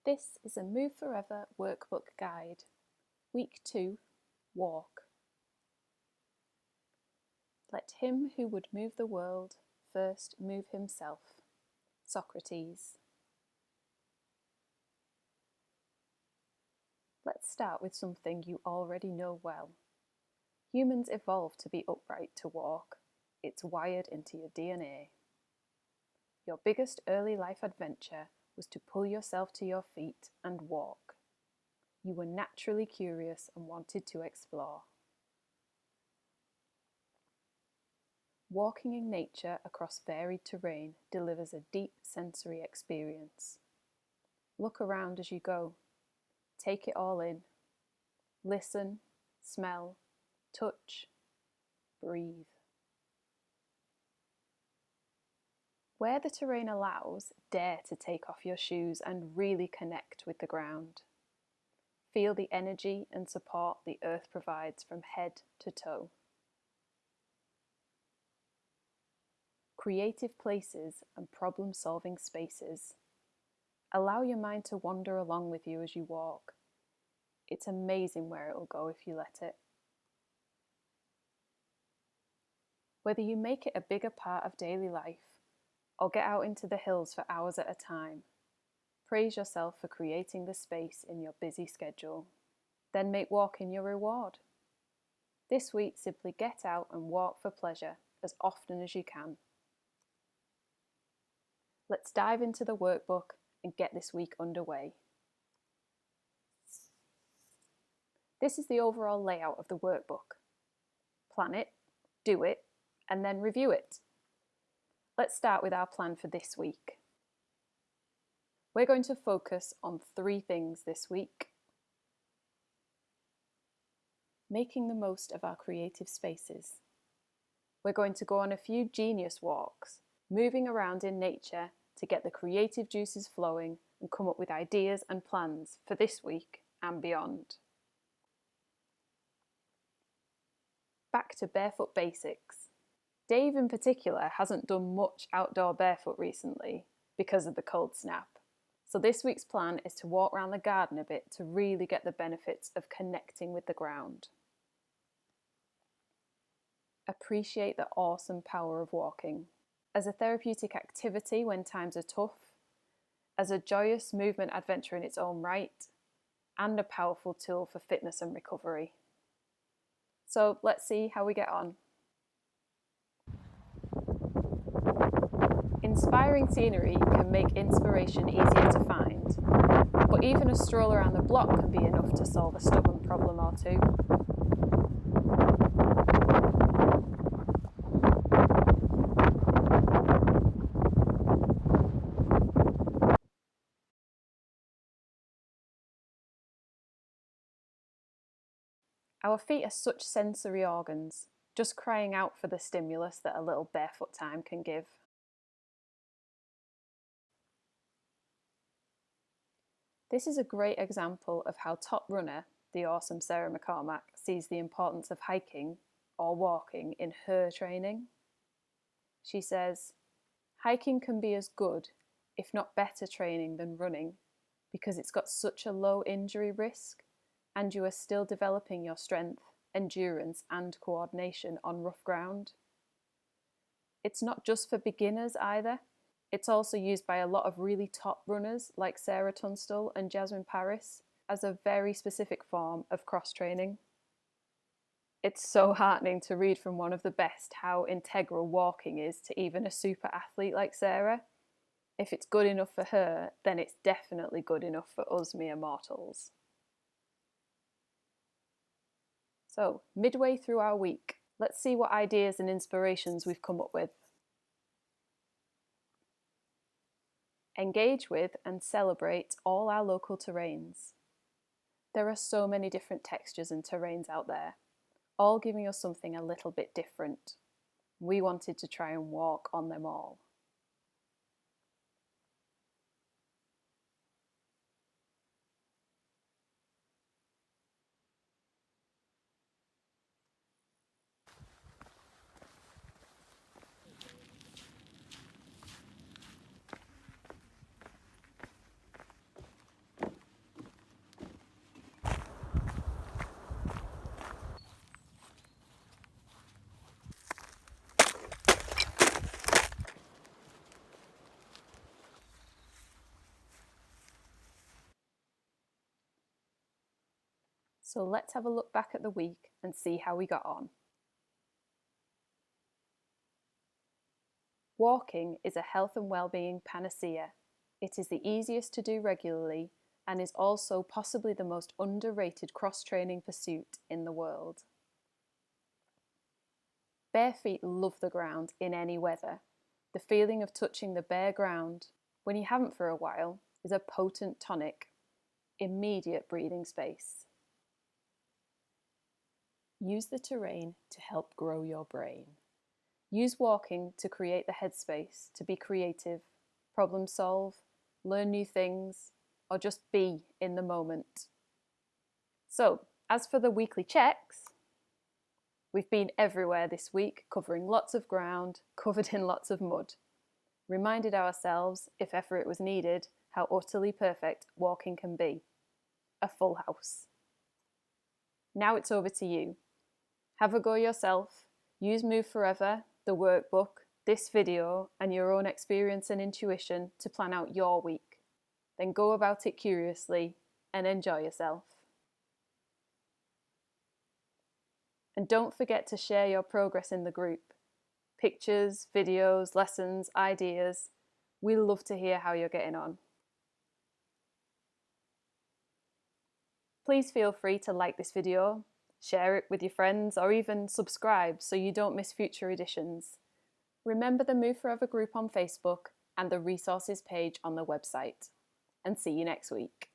This is a Move Forever workbook guide. Week 2, Walk. Let him who would move the world first move himself. Socrates. Let's start with something you already know well. Humans evolved to be upright to walk. It's wired into your DNA. Your biggest early life adventure was to pull yourself to your feet and walk. You were naturally curious and wanted to explore. Walking in nature across varied terrain delivers a deep sensory experience. Look around as you go. Take it all in. Listen, smell, touch, breathe. Where the terrain allows, dare to take off your shoes and really connect with the ground. Feel the energy and support the earth provides from head to toe. Creative places and problem-solving spaces. Allow your mind to wander along with you as you walk. It's amazing where it will go if you let it. Whether you make it a bigger part of daily life, or get out into the hills for hours at a time, praise yourself for creating the space in your busy schedule. Then make walking your reward. This week, simply get out and walk for pleasure as often as you can. Let's dive into the workbook and get this week underway. This is the overall layout of the workbook. Plan it, do it, and then review it. Let's start with our plan for this week. We're going to focus on 3 things this week. Making the most of our creative spaces. We're going to go on a few genius walks, moving around in nature to get the creative juices flowing and come up with ideas and plans for this week and beyond. Back to barefoot basics. Dave in particular hasn't done much outdoor barefoot recently because of the cold snap. So this week's plan is to walk around the garden a bit to really get the benefits of connecting with the ground. Appreciate the awesome power of walking. As a therapeutic activity when times are tough, as a joyous movement adventure in its own right, and a powerful tool for fitness and recovery. So let's see how we get on. Inspiring scenery can make inspiration easier to find, but even a stroll around the block can be enough to solve a stubborn problem or two. Our feet are such sensory organs, just crying out for the stimulus that a little barefoot time can give. This is a great example of how top runner, the awesome Sarah McCormack, sees the importance of hiking or walking in her training. She says, hiking can be as good, if not better training than running, because it's got such a low injury risk and you are still developing your strength, endurance and coordination on rough ground. It's not just for beginners either. It's also used by a lot of really top runners like Sarah Tunstall and Jasmine Paris as a very specific form of cross-training. It's so heartening to read from one of the best how integral walking is to even a super athlete like Sarah. If it's good enough for her, then it's definitely good enough for us mere mortals. So, midway through our week, let's see what ideas and inspirations we've come up with. Engage with and celebrate all our local terrains. There are so many different textures and terrains out there, all giving us something a little bit different. We wanted to try and walk on them all. So let's have a look back at the week and see how we got on. Walking is a health and well-being panacea. It is the easiest to do regularly and is also possibly the most underrated cross-training pursuit in the world. Bare feet love the ground in any weather. The feeling of touching the bare ground, when you haven't for a while, is a potent tonic. Immediate breathing space. Use the terrain to help grow your brain. Use walking to create the headspace to be creative, problem solve, learn new things, or just be in the moment. So, as for the weekly checks, we've been everywhere this week, covering lots of ground, covered in lots of mud. Reminded ourselves, if ever it was needed, how utterly perfect walking can be. A full house. Now it's over to you. Have a go yourself. Use Move Forever, the workbook, this video, and your own experience and intuition to plan out your week. Then go about it curiously and enjoy yourself. And don't forget to share your progress in the group. Pictures, videos, lessons, ideas. We love to hear how you're getting on. Please feel free to like this video, share it with your friends, or even subscribe so you don't miss future editions. Remember the Move Forever group on Facebook and the resources page on the website. And see you next week.